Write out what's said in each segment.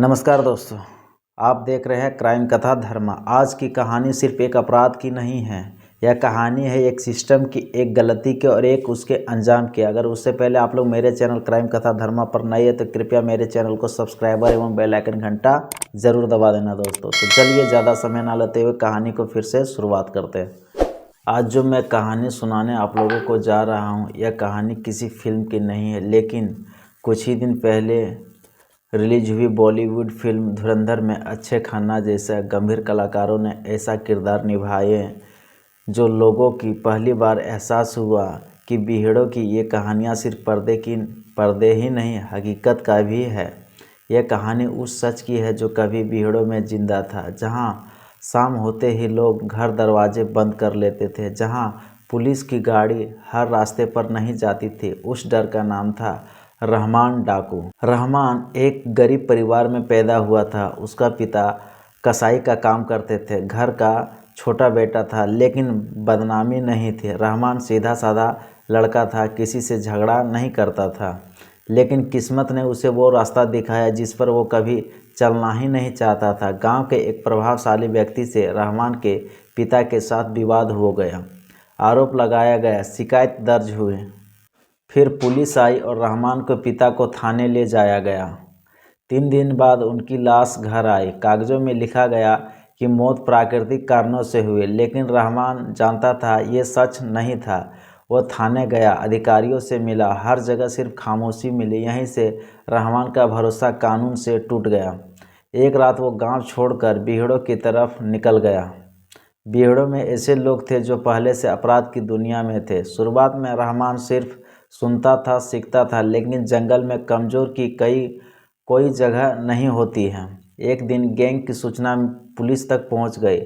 नमस्कार दोस्तों, आप देख रहे हैं क्राइम कथा धर्मा। आज की कहानी सिर्फ एक अपराध की नहीं है, यह कहानी है एक सिस्टम की, एक गलती की और एक उसके अंजाम की। अगर उससे पहले आप लोग मेरे चैनल क्राइम कथा धर्मा पर नए हैं तो कृपया मेरे चैनल को सब्सक्राइबर एवं बेल आइकन घंटा ज़रूर दबा देना दोस्तों। तो चलिए ज़्यादा समय ना लेते हुए कहानी को फिर से शुरुआत करते हैं। आज जो मैं कहानी सुनाने आप लोगों को जा रहा हूँ, यह कहानी किसी फिल्म की नहीं है, लेकिन कुछ ही दिन पहले रिलीज हुई बॉलीवुड फिल्म धुरंधर में अक्षय खन्ना जैसे गंभीर कलाकारों ने ऐसा किरदार निभाए जो लोगों की पहली बार एहसास हुआ कि बीहड़ों की ये कहानियाँ सिर्फ पर्दे ही नहीं हकीकत का भी है। यह कहानी उस सच की है जो कभी बीहड़ों में जिंदा था, जहाँ शाम होते ही लोग घर दरवाजे बंद कर लेते थे, जहाँ पुलिस की गाड़ी हर रास्ते पर नहीं जाती थी। उस डर का नाम था रहमान डाकू। रहमान एक गरीब परिवार में पैदा हुआ था। उसका पिता कसाई का काम करते थे, घर का छोटा बेटा था, लेकिन बदनामी नहीं थी। रहमान सीधा साधा लड़का था, किसी से झगड़ा नहीं करता था, लेकिन किस्मत ने उसे वो रास्ता दिखाया जिस पर वो कभी चलना ही नहीं चाहता था। गांव के एक प्रभावशाली व्यक्ति से रहमान के पिता के साथ विवाद हो गया, आरोप लगाया गया, शिकायत दर्ज हुई। फिर पुलिस आई और रहमान को पिता को थाने ले जाया गया। 3 दिन बाद उनकी लाश घर आई। कागजों में लिखा गया कि मौत प्राकृतिक कारणों से हुई, लेकिन रहमान जानता था ये सच नहीं था। वो थाने गया, अधिकारियों से मिला, हर जगह सिर्फ खामोशी मिली। यहीं से रहमान का भरोसा कानून से टूट गया। एक रात वो गांव छोड़कर बीहड़ों की तरफ निकल गया। बीहड़ों में ऐसे लोग थे जो पहले से अपराध की दुनिया में थे। शुरुआत में रहमान सिर्फ सुनता था, सीखता था, लेकिन जंगल में कमज़ोर की कोई जगह नहीं होती है। एक दिन गैंग की सूचना पुलिस तक पहुंच गई।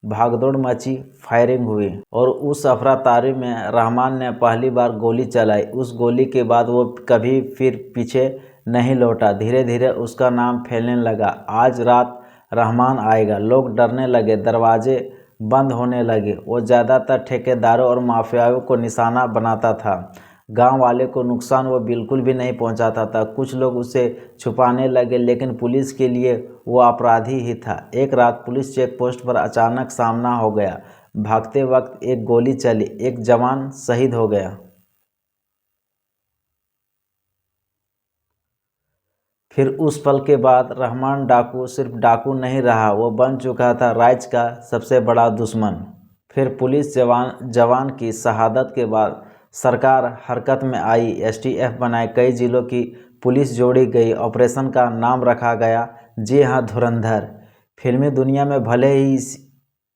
भागदौड़ मची, फायरिंग हुई और उस अफरा तफरी में रहमान ने पहली बार गोली चलाई। उस गोली के बाद वो कभी फिर पीछे नहीं लौटा। धीरे धीरे उसका नाम फैलने लगा। आज रात रहमान आएगा। लोग डरने लगे, दरवाजे बंद होने लगे। वो ज़्यादातर ठेकेदारों और माफियाओं को निशाना बनाता था। गांव वाले को नुकसान वो बिल्कुल भी नहीं पहुंचाता था। कुछ लोग उसे छुपाने लगे, लेकिन पुलिस के लिए वो अपराधी ही था। एक रात पुलिस चेक पोस्ट पर अचानक सामना हो गया। भागते वक्त एक गोली चली, एक जवान शहीद हो गया। फिर उस पल के बाद रहमान डाकू सिर्फ डाकू नहीं रहा, वो बन चुका था राज्य का सबसे बड़ा दुश्मन। फिर पुलिस जवान की शहादत के बाद सरकार हरकत में आई। एसटीएफ बनाए, कई जिलों की पुलिस जोड़ी गई, ऑपरेशन का नाम रखा गया, जी हाँ, धुरंधर। फिल्मी दुनिया में भले ही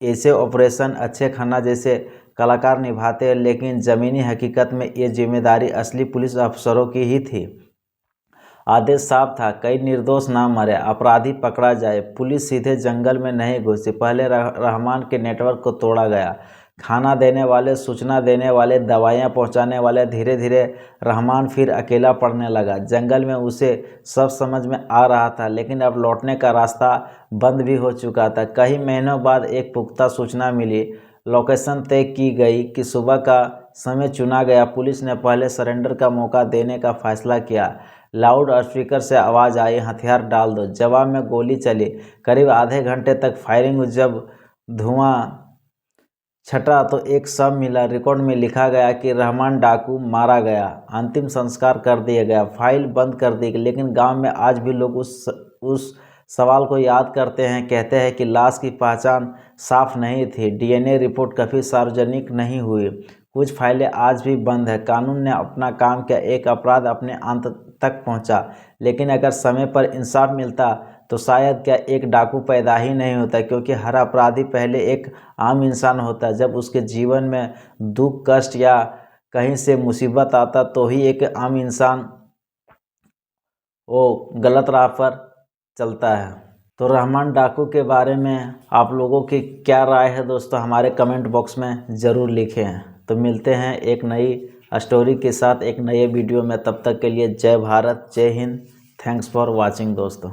ऐसे ऑपरेशन अक्षय खन्ना जैसे कलाकार निभाते हैं, लेकिन ज़मीनी हकीकत में ये जिम्मेदारी असली पुलिस अफसरों की ही थी। आदेश साफ था, कई निर्दोष ना मरे, अपराधी पकड़ा जाए। पुलिस सीधे जंगल में नहीं घुसी। पहले रहमान के नेटवर्क को तोड़ा गया। खाना देने वाले, सूचना देने वाले, दवाइयाँ पहुंचाने वाले। धीरे धीरे रहमान फिर अकेला पड़ने लगा। जंगल में उसे सब समझ में आ रहा था, लेकिन अब लौटने का रास्ता बंद भी हो चुका था। कई महीनों बाद एक पुख्ता सूचना मिली। लोकेशन तय की गई कि सुबह का समय चुना गया। पुलिस ने पहले सरेंडर का मौका देने का फैसला किया। लाउड स्पीकर से आवाज़ आई, हथियार डाल दो। जवाब में गोली चली। करीब आधे घंटे तक फायरिंग। जब धुआं छटा तो एक शव मिला। रिकॉर्ड में लिखा गया कि रहमान डाकू मारा गया। अंतिम संस्कार कर दिया गया, फाइल बंद कर दी गई। लेकिन गांव में आज भी लोग उस सवाल को याद करते हैं। कहते हैं कि लाश की पहचान साफ नहीं थी, डीएनए रिपोर्ट कभी सार्वजनिक नहीं हुई, कुछ फाइलें आज भी बंद है। कानून ने अपना काम किया, एक अपराध अपने अंत तक पहुंचा। लेकिन अगर समय पर इंसाफ मिलता तो शायद क्या एक डाकू पैदा ही नहीं होता, क्योंकि हर अपराधी पहले एक आम इंसान होता। जब उसके जीवन में दुख, कष्ट या कहीं से मुसीबत आता तो ही एक आम इंसान वो गलत राह पर चलता है। तो रहमान डाकू के बारे में आप लोगों की क्या राय है दोस्तों, हमारे कमेंट बॉक्स में ज़रूर लिखें। तो मिलते हैं एक नई स्टोरी के साथ एक नए वीडियो में। तब तक के लिए जय भारत, जय हिंद। थैंक्स फॉर वॉचिंग दोस्तों।